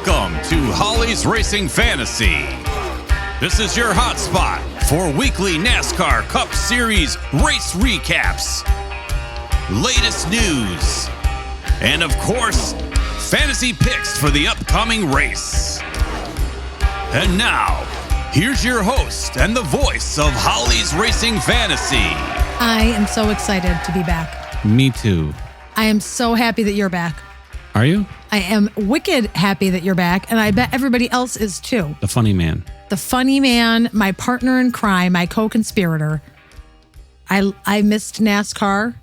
Welcome to Holly's Racing Fantasy. This is your hotspot for weekly NASCAR Cup Series race recaps, latest news, and of course, fantasy picks for the upcoming race. And now, here's your host and the voice of Holly's Racing Fantasy. I am so excited to be back. Me too. I am so happy that you're back. Are you? I am wicked happy that you're back, and I bet everybody else is too. The funny man. The funny man, my partner in crime, my co-conspirator. I missed NASCAR.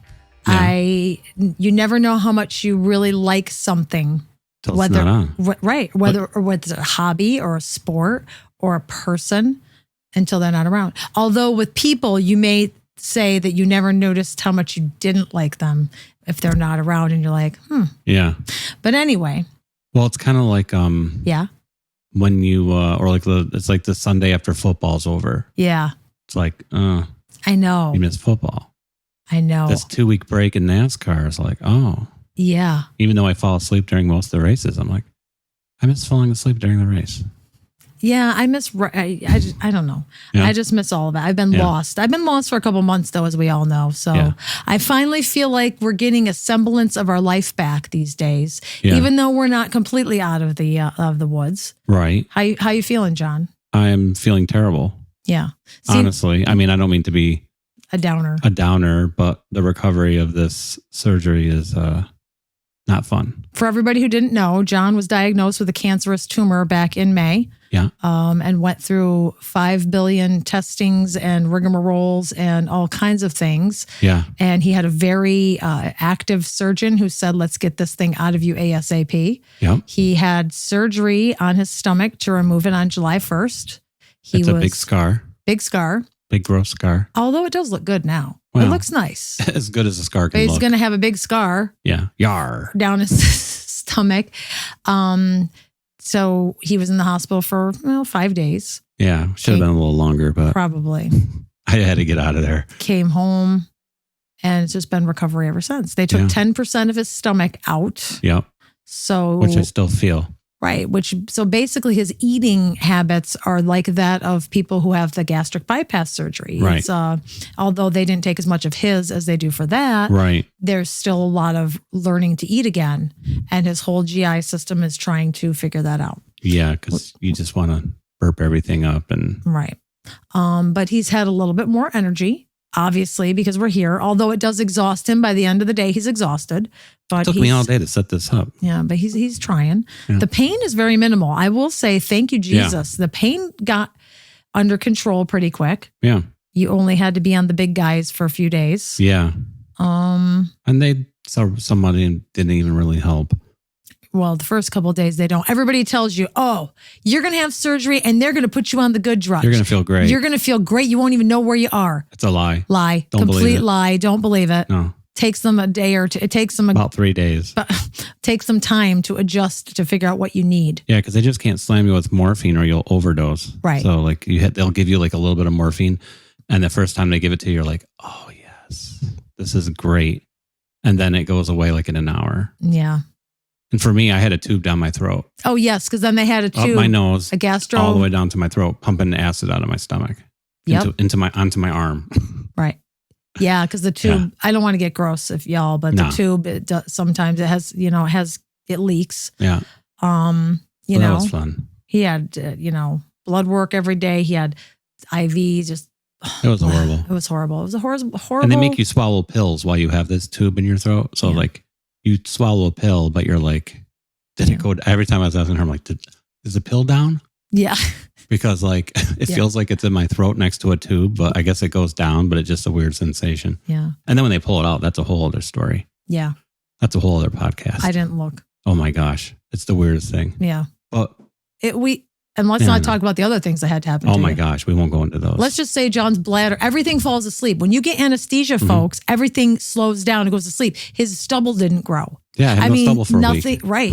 Yeah. You never know how much you really like something. Till it's not on. Right. Whether it's a hobby or a sport or a person until they're not around. Although with people, you may say that you never noticed how much you didn't like them if they're not around and you're like, Yeah. But anyway. Well, it's kind of like Yeah. when you it's like the Sunday after football's over. Yeah. It's like, I know. you miss football. I know. This 2-week break in NASCAR is like, oh. Yeah. Even though I fall asleep during most of the races, I'm like, I miss falling asleep during the race. Yeah, I miss. I don't know. Yeah. I just miss all of it. I've been lost. I've been lost for a couple months, though, as we all know. So I finally feel like we're getting a semblance of our life back these days, even though we're not completely out of the woods. Right. How you feeling, John? I'm feeling terrible. Yeah. Honestly, I mean, I don't mean to be a downer, but the recovery of this surgery is not fun. For everybody who didn't know, John was diagnosed with a cancerous tumor back in May. Yeah. And went through 5 billion testings and rigmaroles and all kinds of things. Yeah. And he had a very active surgeon who said, let's get this thing out of you ASAP. Yeah. He had surgery on his stomach to remove it on July 1st. It's a big scar. Big scar. Big gross scar. Although it does look good now. Well, it looks nice. As good as a scar can But look. he's going to have a big scar. Yeah. Yar. Down his stomach. So he was in the hospital for 5 days. Yeah. Should have been a little longer, but probably. I had to get out of there. Came home and it's just been recovery ever since. They took 10% of his stomach out. Yep. So, which I still feel. Right. So basically his eating habits are like that of people who have the gastric bypass surgery. Right. It's, although they didn't take as much of his as they do for that. Right. There's still a lot of learning to eat again. And his whole GI system is trying to figure that out. Yeah. Because you just want to burp everything up and. Right. But he's had a little bit more energy. Obviously, because we're here, although it does exhaust him. By the end of the day, he's exhausted. But it took me all day to set this up. Yeah, but he's trying. Yeah. The pain is very minimal. I will say, thank you, Jesus. Yeah. The pain got under control pretty quick. Yeah. You only had to be on the big guys for a few days. Yeah. And they saw somebody and didn't even really help. Well, the first couple of days, they don't. Everybody tells you, oh, you're going to have surgery and they're going to put you on the good drugs. You're going to feel great. You're going to feel great. You won't even know where you are. It's a lie. Lie. Don't Complete believe it. lie. Don't believe it. No. Takes them a day or two. It takes them about 3 days. Takes some time to adjust to figure out what you need. Yeah, because they just can't slam you with morphine or you'll overdose. Right. So like they'll give you like a little bit of morphine. And the first time they give it to you, you're like, oh, yes, this is great. And then it goes away like in an hour. Yeah. And for me, I had a tube down my throat. Oh, yes, because then they had a tube. Up my nose. A gastro. All the way down to my throat, pumping acid out of my stomach. Yep. Onto my arm. Right. Yeah, because the tube, I don't want to get gross if y'all, but the tube, sometimes it has, it leaks. Yeah. That was fun. He had, blood work every day. He had IV, just. It was horrible. It was horrible. It was a horrible. And they make you swallow pills while you have this tube in your throat. So like you swallow a pill, but you're like, did it go? Every time I was asking her, I'm like, is the pill down? Yeah. Because like it feels like it's in my throat next to a tube, but I guess it goes down, but it's just a weird sensation. Yeah. And then when they pull it out, that's a whole other story. Yeah. That's a whole other podcast. I didn't look. Oh my gosh. It's the weirdest thing. Yeah. But and let's not talk about the other things that had to happen. Oh my gosh. We won't go into those. Let's just say John's bladder, everything falls asleep. When you get anesthesia, folks, everything slows down and goes to sleep. His stubble didn't grow. Yeah. I mean, stubble for nothing. A week. Right.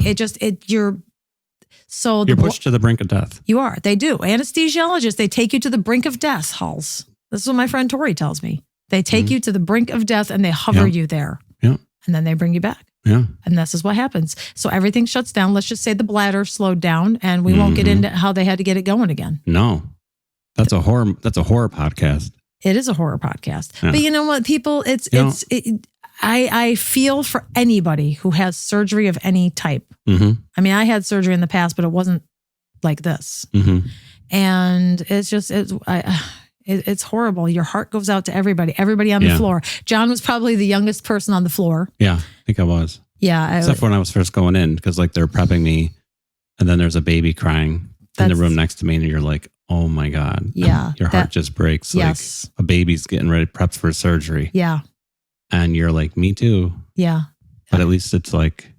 You're pushed to the brink of death. You are. They do. Anesthesiologists, they take you to the brink of death, Halls. This is what my friend Tori tells me. They take you to the brink of death and they hover you there. Yeah. And then they bring you back. Yeah. And this is what happens. So everything shuts down. Let's just say the bladder slowed down, and we won't get into how they had to get it going again. No. That's a horror podcast. It is a horror podcast. Yeah. But you know what, people, I feel for anybody who has surgery of any type. Mm-hmm. I mean, I had surgery in the past, but it wasn't like this. Mm-hmm. And it's horrible. Your heart goes out to everybody on the floor. John was probably the youngest person on the floor. Yeah, I think I was. Yeah. Except for when I was first going in, because like they're prepping me, and then there's a baby crying in the room next to me, and you're like, oh my God. Yeah. Your heart just breaks. Yes. Like a baby's getting ready, prepped for surgery. Yeah. And you're like, me too. Yeah. But at least it's like,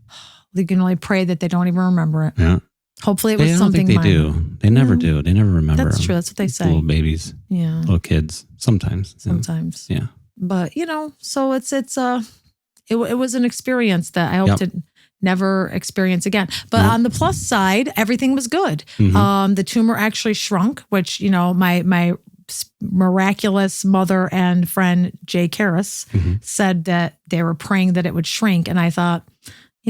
you can only pray that they don't even remember it. yeah. Hopefully it was something they minor. do. They never do. They never remember. That's them. true. That's what they say. Little babies. Yeah. Little kids. Sometimes. Sometimes. Yeah. But so it was an experience that I hope to never experience again. But on the plus side, everything was good. Mm-hmm. The tumor actually shrunk, which, my miraculous mother and friend Jay Karras said that they were praying that it would shrink. And I thought,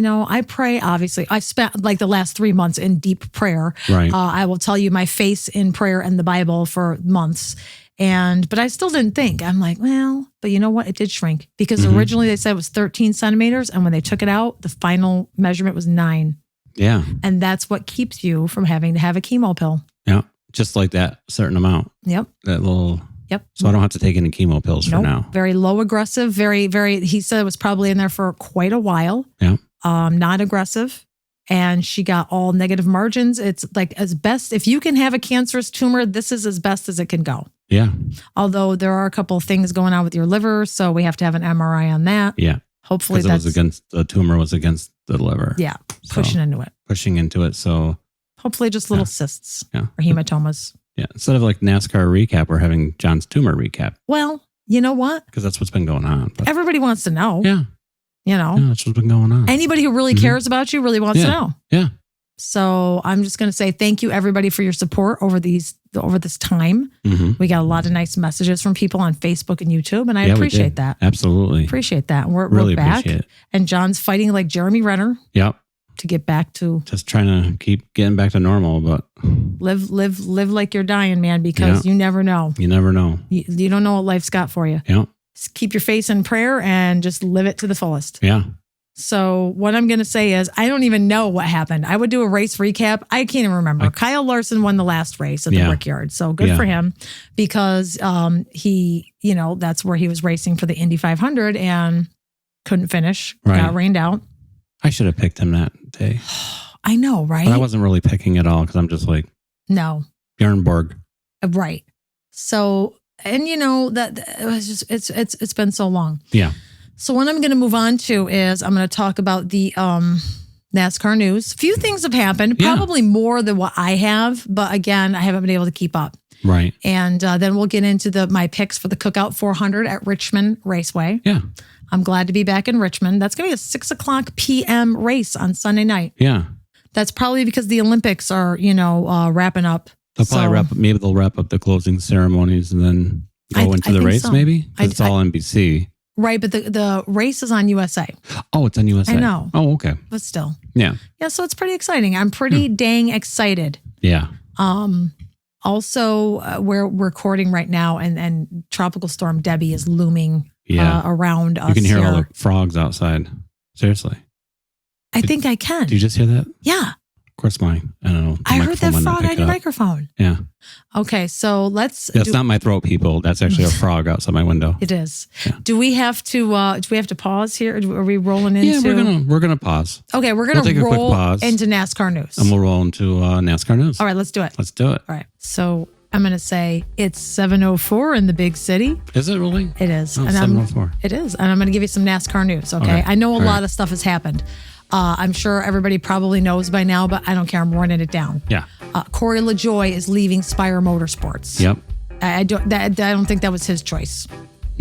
I pray, obviously. I spent like the last 3 months in deep prayer. Right. I will tell you my face in prayer and the Bible for months. But I still didn't think. I'm like, well, but you know what? It did shrink because originally they said it was 13 centimeters. And when they took it out, the final measurement was 9. Yeah. And that's what keeps you from having to have a chemo pill. Yeah. Just like that certain amount. Yep. That little. Yep. So I don't have to take any chemo pills for now. Very low aggressive. Very, very, he said it was probably in there for quite a while. Yeah. Not aggressive. And she got all negative margins. It's like as best, if you can have a cancerous tumor, this is as best as it can go. Yeah. Although there are a couple of things going on with your liver. So we have to have an MRI on that. Yeah. Hopefully that's the tumor was against the liver. Yeah. Pushing into it. So hopefully just little cysts or hematomas. Yeah. Instead of like NASCAR recap, we're having John's tumor recap. Well, you know what? Because that's what's been going on. But everybody wants to know. Yeah. Yeah, that's what's been going on. Anybody who really cares about you really wants to know. Yeah. So I'm just going to say thank you, everybody, for your support over this time. Mm-hmm. We got a lot of nice messages from people on Facebook and YouTube, and I appreciate that. Absolutely. Appreciate that. And we're really back. Appreciate it. And John's fighting like Jeremy Renner. Yep. To get back to just trying to keep getting back to normal, but live like you're dying, man, because you never know. You never know. You don't know what life's got for you. Yeah. Just keep your face in prayer and just live it to the fullest. Yeah. So what I'm going to say is I don't even know what happened. I would do a race recap. I can't even remember. Kyle Larson won the last race at the Brickyard. So good for him because he, that's where he was racing for the Indy 500 and couldn't finish. Got rained out. I should have picked him that day. I know, right? But I wasn't really picking at all because I'm just like, no. Bjorn Borg. Right. So, and that it was just, it's been so long. Yeah. So what I'm going to move on to is I'm going to talk about the NASCAR news. A few things have happened, probably more than what I have. But again, I haven't been able to keep up. Right. And then we'll get into my picks for the CookOut 400 at Richmond Raceway. Yeah. I'm glad to be back in Richmond. That's going to be a 6:00 p.m. race on Sunday night. Yeah. That's probably because the Olympics are, wrapping up. They'll probably maybe they'll wrap up the closing ceremonies and then go into the race, maybe? It's all NBC. Right, but the race is on USA. Oh, it's on USA. I know. Oh, okay. But still. Yeah. Yeah, so it's pretty exciting. I'm pretty dang excited. Yeah. Also, we're recording right now, and Tropical Storm Debbie is looming around us. You can hear here. all the frogs outside. Seriously. I think I can. Did you just hear that? Yeah. Of course, I don't know. I heard that frog on your microphone. Yeah. Okay, so let's. That's not my throat, people. That's actually a frog outside my window. It is. Yeah. Do we have to pause here? Are we rolling into? Yeah, we're gonna pause. Okay, we're gonna roll into NASCAR news, and we'll roll into NASCAR news. All right, let's do it. Let's do it. All right. So I'm gonna say it's 7:04 in the big city. Is it really? It is. Oh, 7:04. It is, and I'm gonna give you some NASCAR news. Okay. I know a lot of stuff has happened. I'm sure everybody probably knows by now, but I don't care. I'm running it down. Yeah. Corey LaJoie is leaving Spire Motorsports. Yep. I don't think that was his choice.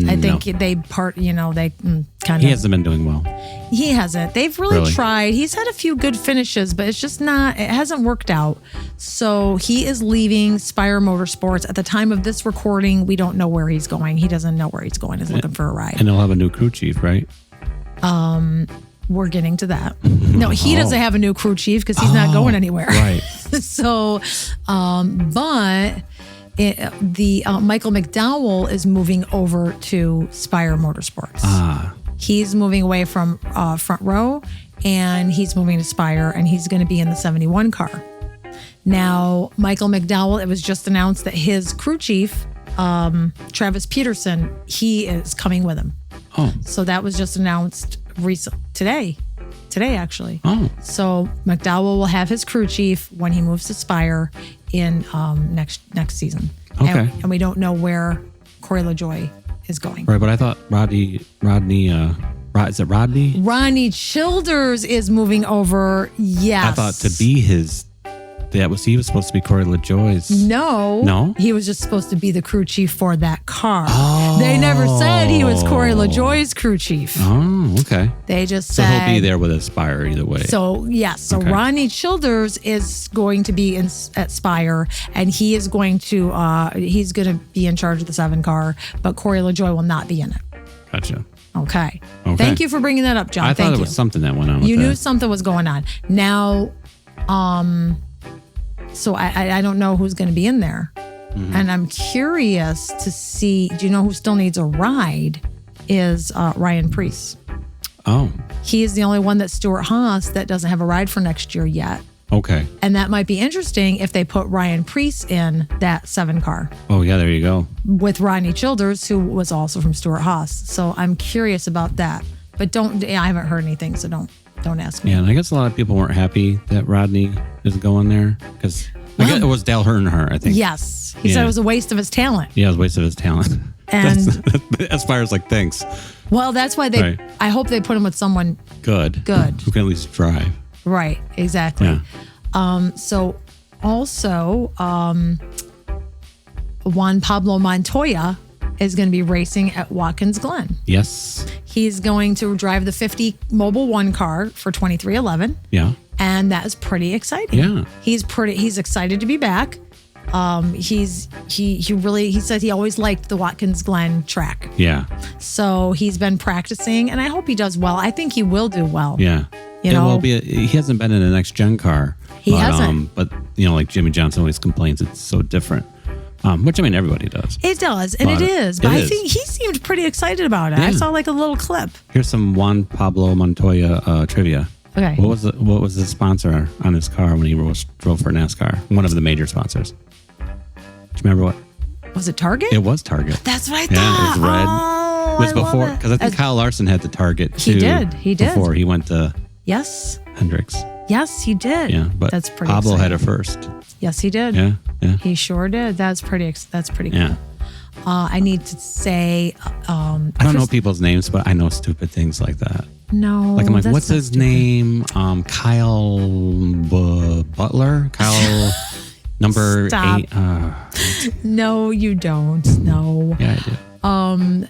I think they kind of. He hasn't been doing well. He hasn't. They've really tried. He's had a few good finishes, but it's just not. It hasn't worked out. So he is leaving Spire Motorsports. At the time of this recording, we don't know where he's going. He doesn't know where he's going. He's looking for a ride. And he'll have a new crew chief, right? we're getting to that. No, he doesn't have a new crew chief because he's not going anywhere. Right. So, but Michael McDowell is moving over to Spire Motorsports. He's moving away from Front Row, and he's moving to Spire, and he's going to be in the 71 car. Now, Michael McDowell, it was just announced that his crew chief, Travis Peterson, he is coming with him. Oh. So that was just announced today actually. Oh. So McDowell will have his crew chief when he moves to Spire in next season. Okay. And we don't know where Corey LaJoie is going. Right, but I thought Rodney, is it Rodney? Ronnie Childers is moving over. Yes. I thought to be he was supposed to be Corey LaJoie's. No, he was just supposed to be the crew chief for that car. They never said he was Corey LaJoie's crew chief. Oh, okay. They just so said he'll be there with Aspire either way. So yes, so Okay. Ronnie Childers is going to be at Spire, and he is going to he's going to be in charge of the 7 car, but Corey LaJoie will not be in it. Gotcha. Okay. Thank you for bringing that up, John. I thought Thank it you. was something that went on. You with knew that. something was going on. Now, so I don't know who's going to be in there. Mm-hmm. And I'm curious to see, do you know who still needs a ride? Is Ryan Preece. Oh, He is the only one that's Stuart Haas that doesn't have a ride for next year yet. okay. And that might be interesting if they put Ryan Preece in that 7 car Oh, yeah, there you go. with Ronnie Childers, who was also from Stuart Haas. So I'm curious about that. But I haven't heard anything, so don't ask me. Yeah, and I guess a lot of people weren't happy that Rodney is going there because I guess it was Dale Earnhardt, I think. Yes. He said Yeah. it was a waste of his talent. Yeah, it was a waste of his talent. And Aspire's like, thanks. well, that's why Right. I hope they put him with someone Good. Who can at least drive. right. Exactly. Yeah. So also, Juan Pablo Montoya is going to be racing at Watkins Glen. Yes. He's going to drive the 50 Mobil 1 car for 2311. Yeah. And that is pretty exciting. Yeah. He's excited to be back. He said he always liked the Watkins Glen track. Yeah. So he's been practicing, and I hope he does well. I think he will do well. Yeah. You It know? will be. He hasn't been in a next gen car. He hasn't. But like Jimmy Johnson always complains, it's so different. Which I mean, everybody does. It does, and But it is. it But I is. think he seemed pretty excited about it. I Yeah. saw like a little clip. Here's some Juan Pablo Montoya trivia. Okay. What was the sponsor on his car when he drove for NASCAR? One of the major sponsors. Do you remember what? Was it Target? It was Target. That's what I Yeah, thought. it was red. Oh, It was I love before it. because I think Kyle Larson had the Target too. He did. He did. Before he went to Yes. Hendricks. Yes, he did. Yeah, but that's pretty. Pablo exciting. had it first. Yes, he did. Yeah, yeah, He sure did. That's pretty cool. yeah. I need to say, I don't know people's names, but I know stupid things like that. No. Like I'm like, that's what's not his stupid. name? Kyle Butler. Kyle number Stop. 8. No, you don't. No. Yeah, I do.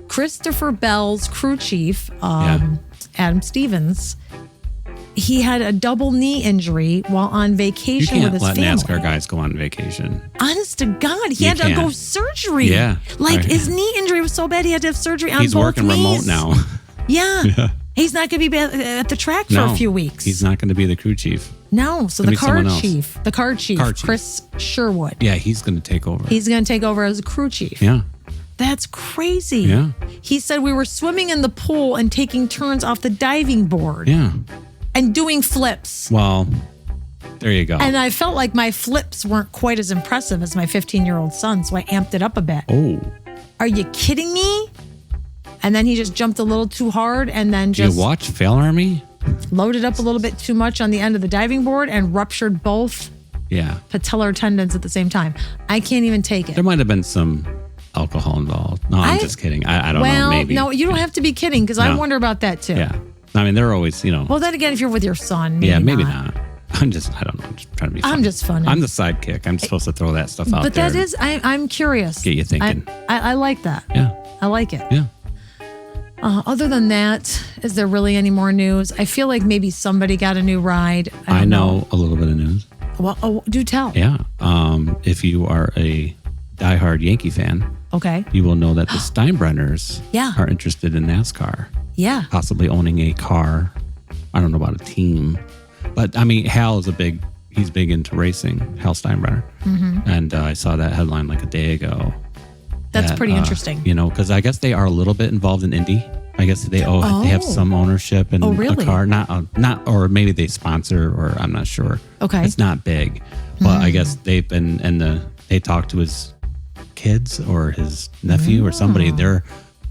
Christopher Bell's crew chief, Yeah. Adam Stevens, he had a double knee injury while on You vacation with can't his let family. NASCAR guys go on vacation. Honest to God, he You had to can't. go surgery. Yeah. Like Right. his knee injury was so bad he had to have surgery on He's both working knees. remote now. Yeah. He's not going to be at the track for a few weeks. He's not going to be the crew chief. No. So Gonna the be someone else. car chief, Car chief. Chris Sherwood, Yeah, he's going to take over. he's going to take over as a crew chief. Yeah. That's crazy. Yeah. He said we were swimming in the pool and taking turns off the diving board Yeah. and doing flips. Well, there you go. And I felt like my flips weren't quite as impressive as my 15-year-old son, so I amped it up a bit. Oh, Are you kidding me? And then he just jumped a little too hard and then do you just watch Fail Army? loaded up a little bit too much on the end of the diving board and ruptured both Yeah. patellar tendons at the same time. I can't even take it. There might have been some alcohol involved. No, I'm just kidding. I don't know. Maybe. No, you don't have to be kidding because I No. wonder about that too. Yeah. I mean, they're always, Well, then again, if you're with your son, maybe yeah, maybe not. not. I don't know. I'm just trying to be I'm funny. just funny. I'm the sidekick. I'm supposed to throw that stuff out But there. that is, I'm curious. Get you thinking. I like that. Yeah. I like it. Yeah. Other than that, is there really any more news? I feel like maybe somebody got a new ride. I don't know a little bit of news. Well, do tell. Yeah. If you are a diehard Yankee fan, Okay. you will know that the Steinbrenners Yeah. are interested in NASCAR. Yeah. possibly owning a car. I don't know about a team, but I mean, Hal is he's big into racing, Hal Steinbrenner. And I saw that headline like a day ago. That's pretty interesting. You know, because I guess they are a little bit involved in Indy. I guess they have some ownership in a car, not, or maybe they sponsor, or I'm not sure. Okay. It's not big, but I guess they've been, they talked to his kids or his nephew or somebody. They're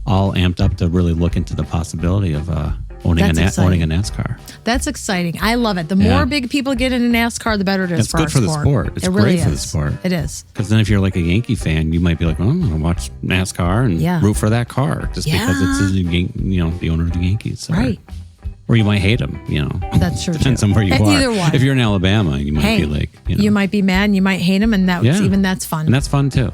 all amped up to really look into the possibility of owning a NASCAR. That's exciting. I love it. The more big people get into NASCAR, the better it is it's for good our for the sport. sport. It's really great for the sport. It is. Because then if you're like a Yankee fan, you might be like, oh, I'm going to watch NASCAR and root for that car just because it's the owner of the Yankees. So. Right. Or you might hate him, That's true. Depends on where you are. Either one. If you're in Alabama, you might be like, you might be mad and you might hate him, and that's fun. And that's fun too.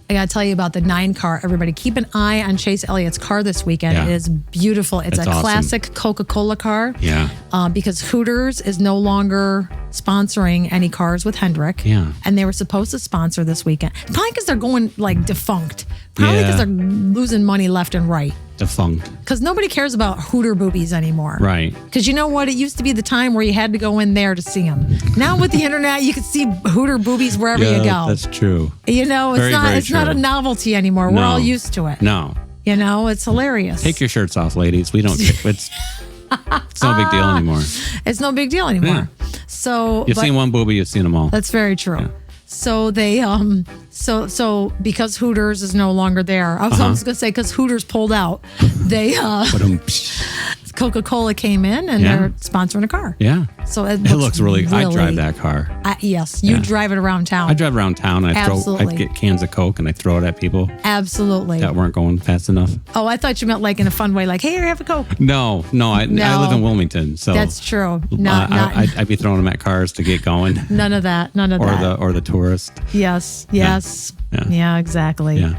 I got to tell you about the 9 car. Everybody keep an eye on Chase Elliott's car this weekend. Yeah. It is beautiful. It's That's a awesome. classic Coca-Cola car. Yeah. Because Hooters is no longer sponsoring any cars with Hendrick. Yeah. And they were supposed to sponsor this weekend. Probably because they're going like defunct. Probably because they're losing money left and right. Defunct. Because nobody cares about Hooter boobies anymore. Right. Because you know what? It used to be the time where you had to go in there to see them. Now with the internet, you can see Hooter boobies wherever you go. That's true. It's not a novelty anymore. We're all used to it. No. It's hilarious. Take your shirts off, ladies. We don't. It's no big deal anymore. It's no big deal anymore. Yeah. So You've seen one booby, you've seen them all. That's very true. Yeah. So they so because Hooters is no longer there, I was going to say because Hooters pulled out, they Coca-Cola came in and they're sponsoring a car. Yeah. So it looks really I drive that car. Yes, you drive it around town. I drive around town and I get cans of Coke and I throw it at people Absolutely. that weren't going fast enough. Oh, I thought you meant like in a fun way, like, hey, here, have a Coke. No, I live in Wilmington, so that's true. I'd be throwing them at cars to get going. None of that. Or the tourist. Yes. Yeah, exactly. Yeah.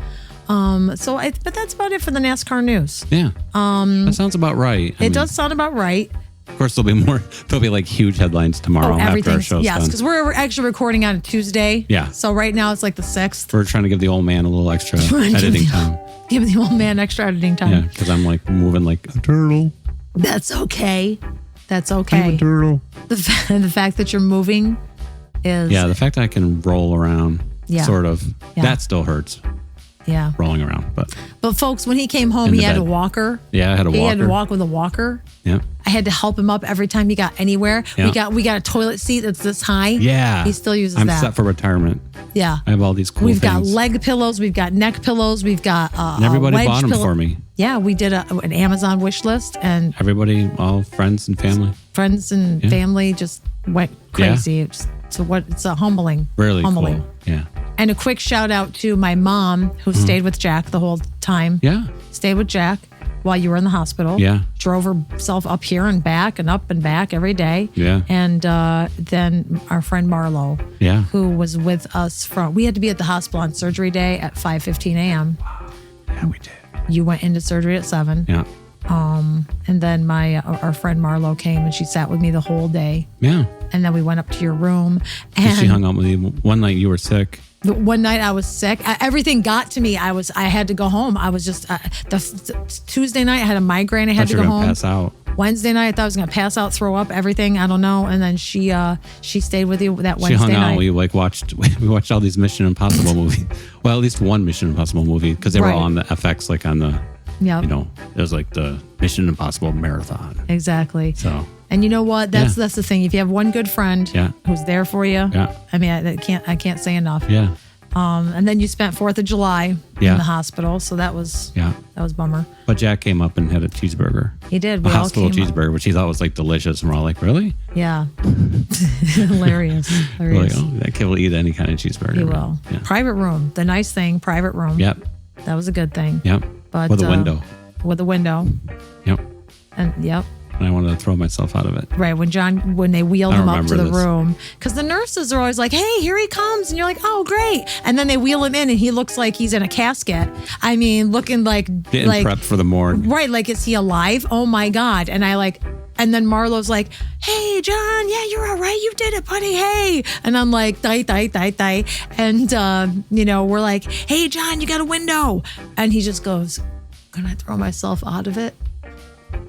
But that's about it for the NASCAR news. Yeah. That sounds about right. It does sound about right. Of course, there'll be like huge headlines tomorrow after our show's done. Because we're actually recording on a Tuesday. Yeah. So right now it's like the 6th. We're trying to give the old man a little extra editing time. Give the old man extra editing time. Yeah, because I'm like moving like a turtle. That's okay. I'm a turtle. The fact that you're moving is... Yeah, the fact that I can roll around, sort of, that still hurts. Yeah. Rolling around. But folks, when he came home, he had a walker. Yeah, I had a walker. He had to walk with a walker. Yeah. I had to help him up every time he got anywhere. Yeah. We got a toilet seat that's this high. Yeah. He still uses I'm that. set for retirement. Yeah. I have all these cool We've got things. leg pillows. We've got neck pillows. We've got and everybody bought them for me. Yeah, we did an Amazon wish list, and everybody, all friends and family. Friends and family just went crazy. Yeah. It's a humbling. Really humbling. cool. Yeah. And a quick shout out to my mom who stayed with Jack the whole time. Yeah. Stayed with Jack while you were in the hospital. Yeah. Drove herself up here and back and up and back every day. Yeah. And then our friend Marlo, who was with us we had to be at the hospital on surgery day at 5:15 a.m. Wow. Yeah, we did. You went into surgery at 7. Yeah. And then our friend Marlo came and she sat with me the whole day. Yeah. And then we went up to your room. And she hung out with you one night. You were sick. One night I was sick. Everything got to me. I had to go home. I was just the Tuesday night I had a migraine. I had to go home. Pass out. Wednesday night I thought I was gonna pass out, throw up, everything. I don't know. And then she stayed with you that Wednesday night. She hung out. We watched all these Mission Impossible movies. Well, at least one Mission Impossible movie because they were all on the FX, like on the. Yeah. It was like the Mission Impossible marathon. Exactly. So. And you know what? That's the thing. If you have one good friend who's there for you, I mean, I can't say enough. Yeah. And then you spent 4th of July in the hospital, so that was a bummer. But Jack came up and had a cheeseburger. He did. A hospital cheeseburger, which he thought was like delicious, and we're all like, "Really?" Yeah. Hilarious. We're like, "Oh, that kid will eat any kind of cheeseburger." He will. Yeah. Private room. The nice thing, private room. Yep. That was a good thing. Yep. But with a window. With a window. Yep. And And I wanted to throw myself out of it. Right. When they wheeled him up to the room. Because the nurses are always like, hey, here he comes. And you're like, oh, great. And then they wheel him in and he looks like he's in a casket. I mean, looking like... Getting prepped for the morgue. Right. Like, is he alive? Oh, my God. And and then Marlo's like, hey, John, yeah, you're all right. You did it, buddy. Hey. And I'm like, die. And, we're like, hey, John, you got a window. And he just goes, can I throw myself out of it?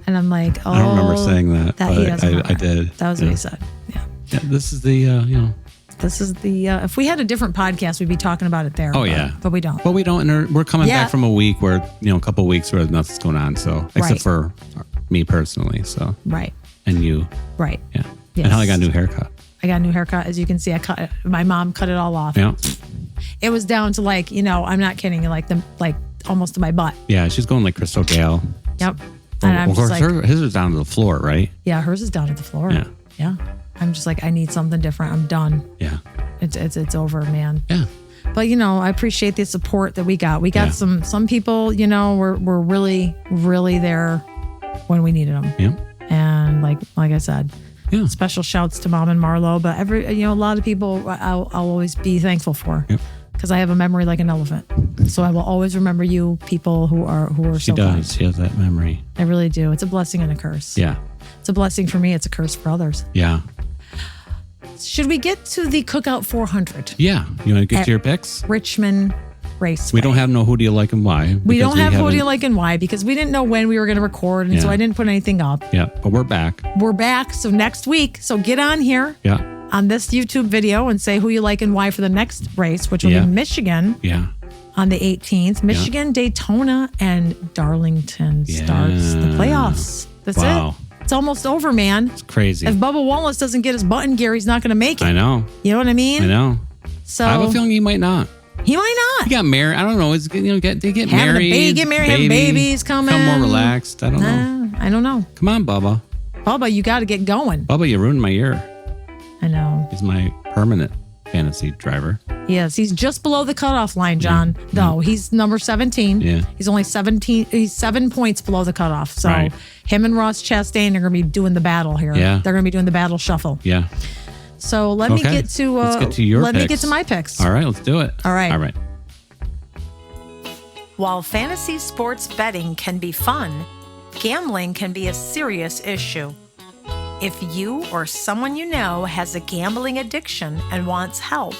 And I'm like, oh. I don't remember saying that, That he but doesn't remember. I did. That was what he said. Yeah. Yeah, this is the, This is the, if we had a different podcast, we'd be talking about it there. Oh, yeah. But we don't. But we don't. And we're coming Yeah. back from a week where, a couple of weeks where nothing's going on. So, except Right. for me personally. So, Right. and you. Right. Yeah. Yes. And Holly got a new haircut. I got a new haircut. As you can see, my mom cut it all off. Yeah. It was down to like, I'm not kidding you, like almost to my butt. Yeah. She's going like Crystal Gale. Yep. And I'm of just course, like, his is down to the floor, right? yeah, hers is down to the floor. Yeah. Yeah. I'm just like, I need something different. I'm done. Yeah. It's over, man. Yeah. But I appreciate the support that we got. We got some people, were really, really there when we needed them. Yeah. And like I said, Yeah. special shouts to Mom and Marlo. But a lot of people I'll always be thankful for. Yep. Because I have a memory like an elephant. So I will always remember you people who are She so does. kind. She has that memory. I really do. It's a blessing and a curse. Yeah. It's a blessing for me. It's a curse for others. Yeah. Should we get to the CookOut 400? Yeah. You want to get to your picks? Richmond Raceway. We don't have no who do you like and why. We don't have who do haven't- you like and why because we didn't know when we were going to record. And so Yeah. I didn't put anything up. Yeah. But we're back. We're back. So next week. So get on here Yeah. on this YouTube video and say who you like and why for the next race, which will Yeah. be Michigan Yeah. on the 18th. Michigan, Daytona, and Darlington starts the playoffs. That's Wow. it. It's almost over, man. It's crazy. If Bubba Wallace doesn't get his button gear, he's not going to make it. I know. You know what I mean? I know. So I have a feeling he might not. he might not. He got married. I don't know. Is they get Having married? get married, having babies coming. Become more relaxed. I don't know. I don't know. Come on, Bubba. Bubba, you got to get going. Bubba, you ruined my year. I know. He's my permanent fantasy driver. Yes, he's just below the cutoff line, John. No, he's number 17. Yeah. He's only 17. He's 7 points below the cutoff. So Right. him and Ross Chastain are going to be doing the battle here. Yeah. They're going to be doing the battle shuffle. Yeah. So let me Okay. get to Let's get to your let me picks. get to my picks. All right, let's do it. All right. All right. While fantasy sports betting can be fun, gambling can be a serious issue. If you or someone you know has a gambling addiction and wants help,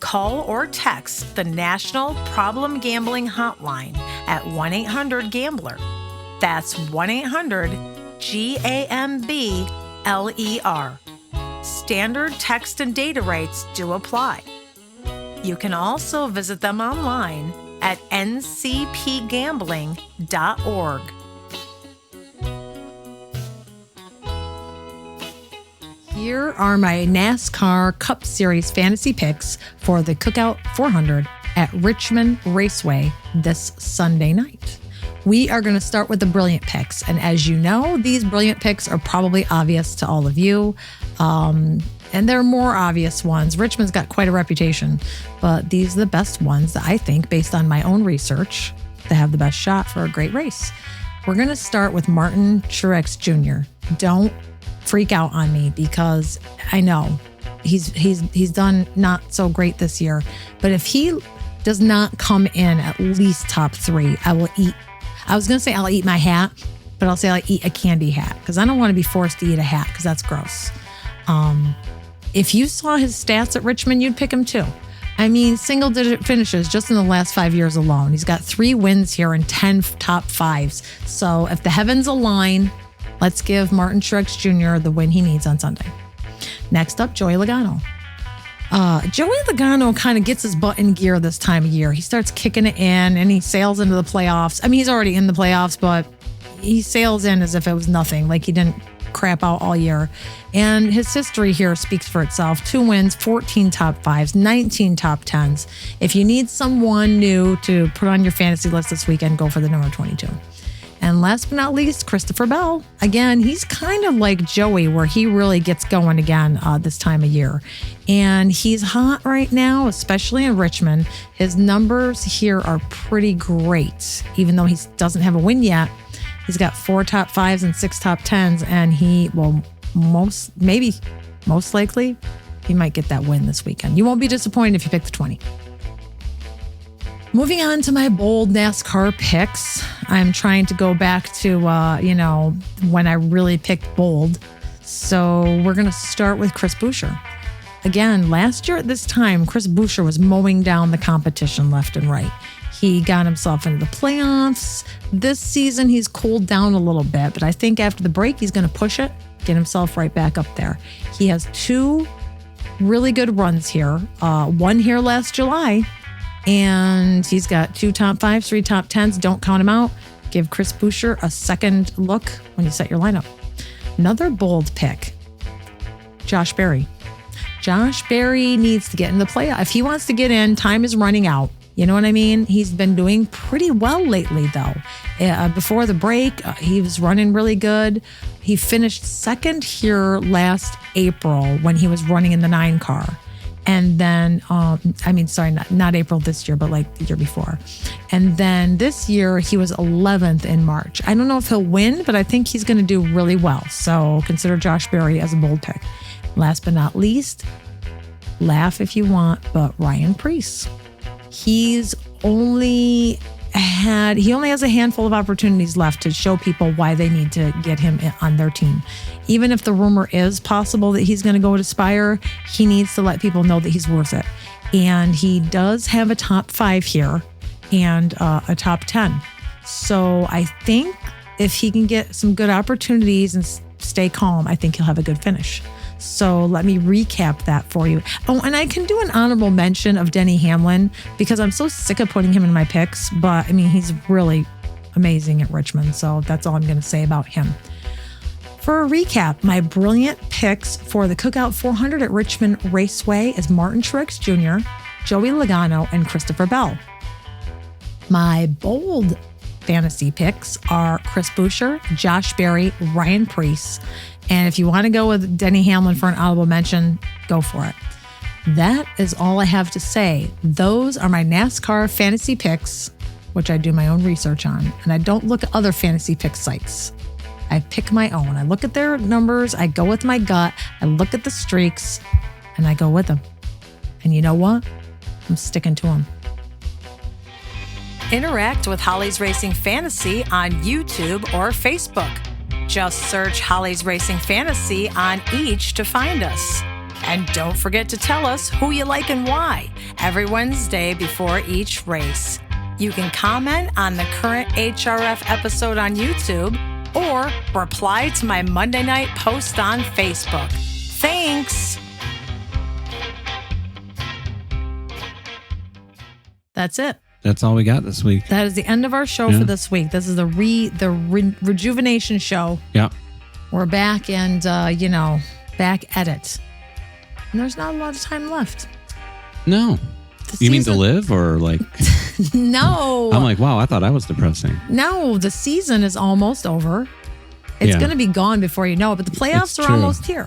call or text the National Problem Gambling Hotline at 1-800-GAMBLER. That's 1-800-GAMBLER. Standard text and data rates do apply. You can also visit them online at ncpgambling.org. Here are my NASCAR Cup Series fantasy picks for the CookOut 400 at Richmond Raceway this Sunday night. We are going to start with the brilliant picks. And as you know, these brilliant picks are probably obvious to all of you. And there are more obvious ones. Richmond's got quite a reputation, but these are the best ones that I think, based on my own research, that have the best shot for a great race. We're going to start with Martin Truex Jr. Don't freak out on me because I know he's done not so great this year. But if he does not come in at least top 3, I will eat. I was going to say I'll eat my hat, but I'll say I'll eat a candy hat because I don't want to be forced to eat a hat because that's gross. If you saw his stats at Richmond, you'd pick him too. I mean, single-digit finishes just in the last 5 years alone. He's got 3 wins here and 10 top 5s. So if the heavens align, let's give Martin Truex Jr. the win he needs on Sunday. Next up, Joey Logano. Joey Logano kind of gets his butt in gear this time of year. He starts kicking it in and he sails into the playoffs. I mean, he's already in the playoffs, but he sails in as if it was nothing, like he didn't crap out all year. And his history here speaks for itself. 2 wins, 14 top 5s, 19 top 10s. If you need someone new to put on your fantasy list this weekend, go for the number 22. And last but not least, Christopher Bell. Again, he's kind of like Joey, where he really gets going again this time of year. And he's hot right now, especially in Richmond. His numbers here are pretty great, even though he doesn't have a win yet. He's got 4 top 5s and 6 top 10s, and he will most likely, he might get that win this weekend. You won't be disappointed if you pick the 20. Moving on to my bold NASCAR picks. I'm trying to go back to, when I really picked bold. So we're going to start with Chris Buescher. again, last year at this time, Chris Buescher was mowing down the competition left and right. He got himself into the playoffs. This season, he's cooled down a little bit, but I think after the break, he's going to push it, get himself right back up there. He has 2 really good runs here. One here last July, and he's got 2 top 5s, 3 top 10s. Don't count him out. Give Chris Buescher a second look when you set your lineup. Another bold pick, Josh Berry. Josh Berry needs to get in the playoff. If he wants to get in, time is running out. You know what I mean? He's been doing pretty well lately, though. Before the break, he was running really good. He finished second here last April when he was running in the 9 car. And then, not April this year, but like the year before. And then this year, he was 11th in March. I don't know if he'll win, but I think he's going to do really well. So consider Josh Berry as a bold pick. Last but not least, laugh if you want, but Ryan Preece. He only has a handful of opportunities left to show people why they need to get him on their team. Even if the rumor is possible that he's going to go to Spire, he needs to let people know that he's worth it. And he does have a top 5 here and a top 10. So I think if he can get some good opportunities and stay calm, I think he'll have a good finish. So let me recap that for you. Oh, and I can do an honorable mention of Denny Hamlin because I'm so sick of putting him in my picks. But I mean, he's really amazing at Richmond. So that's all I'm going to say about him. For a recap, my brilliant picks for the CookOut 400 at Richmond Raceway is Martin Truex Jr., Joey Logano, and Christopher Bell. My bold fantasy picks are Chris Buescher, Josh Berry, Ryan Preece. And if you want to go with Denny Hamlin for an honorable mention, go for it. That is all I have to say. Those are my NASCAR fantasy picks, which I do my own research on. And I don't look at other fantasy pick sites. I pick my own. I look at their numbers. I go with my gut. I look at the streaks and I go with them. And you know what? I'm sticking to them. Interact with Holly's Racing Fantasy on YouTube or Facebook. Just search Holly's Racing Fantasy on each to find us. And don't forget to tell us who you like and why every Wednesday before each race. You can comment on the current HRF episode on YouTube or reply to my Monday night post on Facebook. Thanks. That's it. That's all we got this week. That is the end of our show for this week. This is the rejuvenation show. Yeah. We're back and, back at it. And there's not a lot of time left. No. You mean to live or like? No. I'm like, wow, I thought I was depressing. No, the season is almost over. It's going to be gone before you know it, but the playoffs are almost here.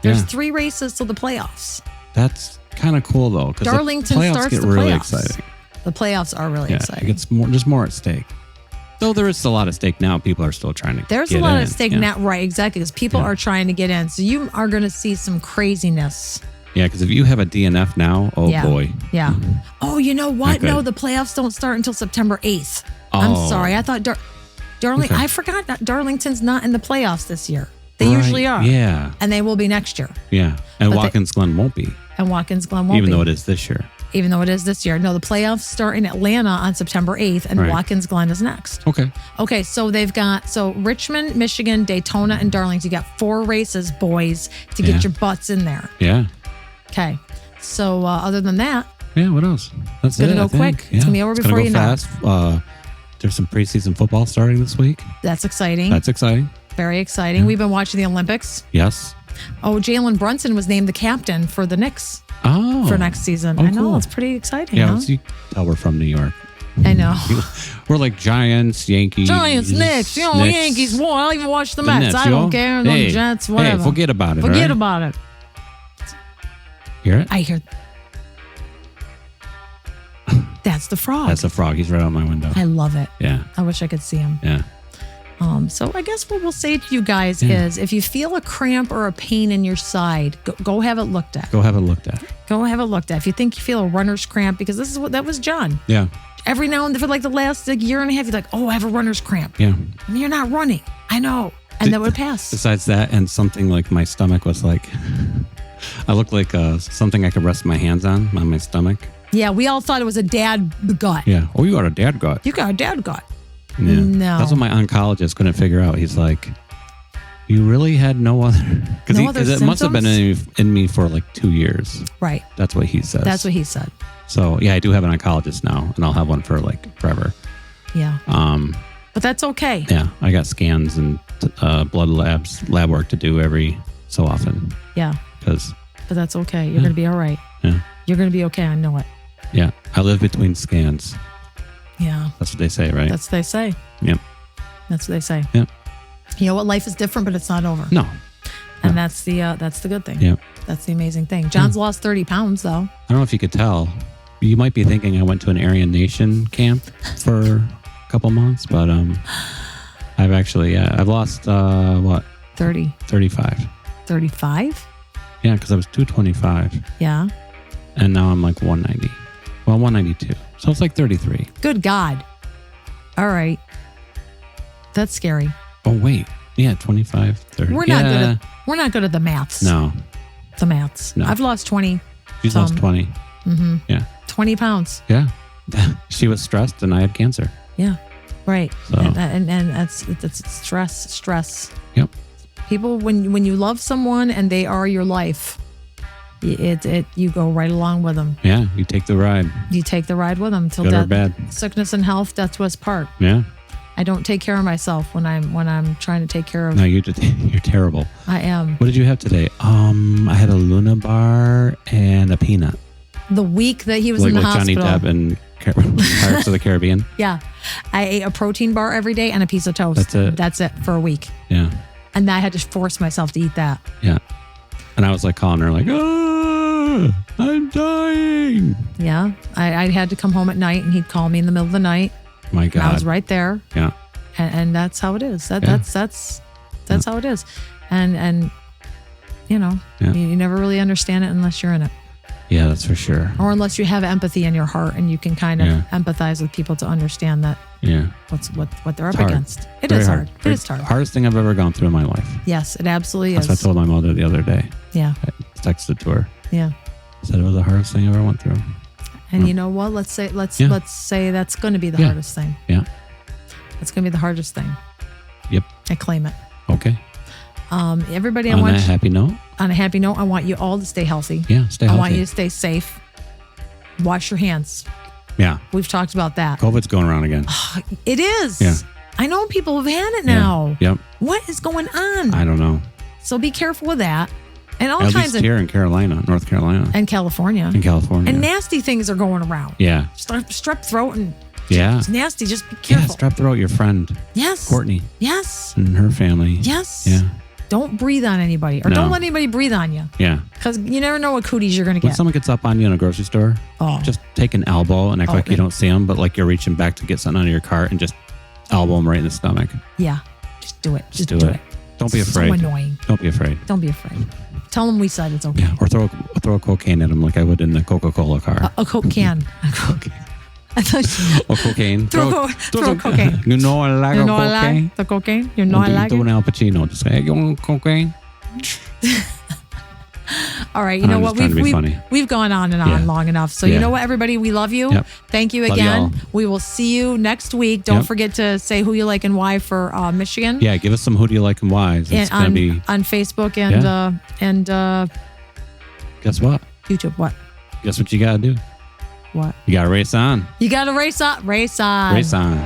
There's 3 races till the playoffs. That's kind of cool though. Darlington starts the playoffs. Really exciting. The playoffs are really exciting. It's more at stake. Though there is a lot at stake now. People are still trying to There's get a lot in. at stake now. Right, exactly. Because people are trying to get in. So you are going to see some craziness. Yeah, because if you have a DNF now, boy. Yeah. Oh, you know what? No, the playoffs don't start until September 8th. I'm sorry. I thought I forgot that Darlington's not in the playoffs this year. They usually are. Yeah. And they will be next year. Yeah. And Watkins Glen won't be. And Watkins Glen won't be. Even though it is this year. Even though it is this year. No, the playoffs start in Atlanta on September 8th, and Watkins Glen is next. Okay, so they've got Richmond, Michigan, Daytona, and Darlington. You got 4 races, boys, to get your butts in there. Yeah. Okay. So other than that. Yeah, what else? That's it. It's going to go quick. It's going to be over before you know it. There's some preseason football starting this week. That's exciting. Very exciting. We've been watching the Olympics. Yes. Oh, Jalen Brunson was named the captain for the Knicks. For next season. I know. Cool. It's pretty exciting. Yeah, you tell we're from New York. I know. We're like Giants, Yankees. Knicks. Yankees. Well, I'll even watch the Mets. I don't care. The Jets, whatever. Hey, forget about it. Forget about it. Hear it? I hear. That's the frog. That's a frog. He's right out my window. I love it. Yeah. I wish I could see him. Yeah. So I guess what we'll say to you guys is if you feel a cramp or a pain in your side, go have it looked at. Go have it looked at. If you think you feel a runner's cramp, because that was John. Yeah. Every now and then for like the last year and a half, you're like, oh, I have a runner's cramp. Yeah. And you're not running. I know. And that would pass. Besides that, and something like my stomach was like, I look like something I could rest my hands on my stomach. Yeah, we all thought it was a dad gut. Yeah. Oh, you got a dad gut. You got a dad gut. Yeah. No. That's what my oncologist couldn't figure out. He's like, you really had no other... Because it must have been in me for like 2 years. Right. That's what he says. That's what he said. So, yeah, I do have an oncologist now, and I'll have one for like forever. Yeah. But that's okay. Yeah. I got scans and blood lab work to do every so often. Yeah. But that's okay. You're going to be all right. Yeah. You're going to be okay. I know it. Yeah. I live between scans. Yeah. That's what they say, right? That's what they say. Yep. That's what they say. Yep. You know what? Life is different, but it's not over. No. And that's the good thing. Yep. That's the amazing thing. John's lost 30 pounds, though. I don't know if you could tell. You might be thinking I went to an Aryan Nation camp for a couple months, but I've actually, I've lost, 30. 35. 35? Yeah, because I was 225. Yeah. And now I'm like 190. Well, 192. So it's like 33. Good God. All right. That's scary. Oh, wait. Yeah, 25, 30. We're not good at the maths. No. The maths. No. I've lost 20. She's lost 20. Mm-hmm. Yeah. 20 pounds. Yeah. She was stressed and I had cancer. Yeah. Right. So. And that's stress. Yep. People, when you love someone and they are your life, you go right along with them. Yeah. You take the ride. You take the ride with them till Good or death, bad. sickness and health, death to us part. Yeah. I don't take care of myself when I'm trying to take care of. No, you're terrible. I am. What did you have today? I had a Luna bar and a peanut. The week that he was in the hospital. Johnny Depp and Pirates of the Caribbean. Yeah. I ate a protein bar every day and a piece of toast. That's it for a week. Yeah. And I had to force myself to eat that. Yeah. And I was like calling her like, I'm dying. Yeah. I had to come home at night and he'd call me in the middle of the night. My God. And I was right there. Yeah. And that's how it is. That's how it is. And you know, you never really understand it unless you're in it. Yeah, that's for sure. Or unless you have empathy in your heart and you can kind of empathize with people to understand that what they're up against. It is hard. It is hard. Hardest thing I've ever gone through in my life. Yes, it absolutely is. That's what I told my mother the other day. Yeah. I texted to her. Yeah. I said it was the hardest thing I ever went through. And you know what? Let's say that's going to be the hardest thing. Yeah. That's going to be the hardest thing. Yep. I claim it. Okay. Everybody, on a happy note. On a happy note, I want you all to stay healthy. Yeah, stay healthy. I want you to stay safe. Wash your hands. Yeah. We've talked about that. COVID's going around again. It is. Yeah. I know people have had it now. Yep. What is going on? I don't know. So be careful with that. And all At kinds least here in North Carolina. And California. And nasty things are going around. Yeah. Strep throat and it's nasty. Just be careful. Yeah, strep throat, your friend. Yes. Courtney. Yes. And her family. Yes. Yeah. Don't breathe on anybody or don't let anybody breathe on you. Yeah. Because you never know what cooties you're going to get. When someone gets up on you in a grocery store, just take an elbow and act like you don't see them, but like you're reaching back to get something out of your cart and just elbow them right in the stomach. Yeah. Just do it. Just do it. Don't be afraid. So annoying. Don't be afraid. Don't be afraid. Tell them we said it's okay. Yeah. Or throw a cocaine at them like I would in the Coca-Cola car. A Coke can. A Coke. I thought or cocaine. Throw cocaine. You know I like cocaine. I like the cocaine. You know I like it. Do an Al Pacino. Just say, hey, you want cocaine? All right. You know what? We've gone on and on long enough. So you know what, everybody? We love you. Yep. Thank you again. We will see you next week. Don't forget to say who you like and why for Michigan. Yeah. Give us some who do you like and why. It's going to be on Facebook and guess what? YouTube. What? Guess what you got to do? What? You got to race on. You got to race on. Race on. Race on.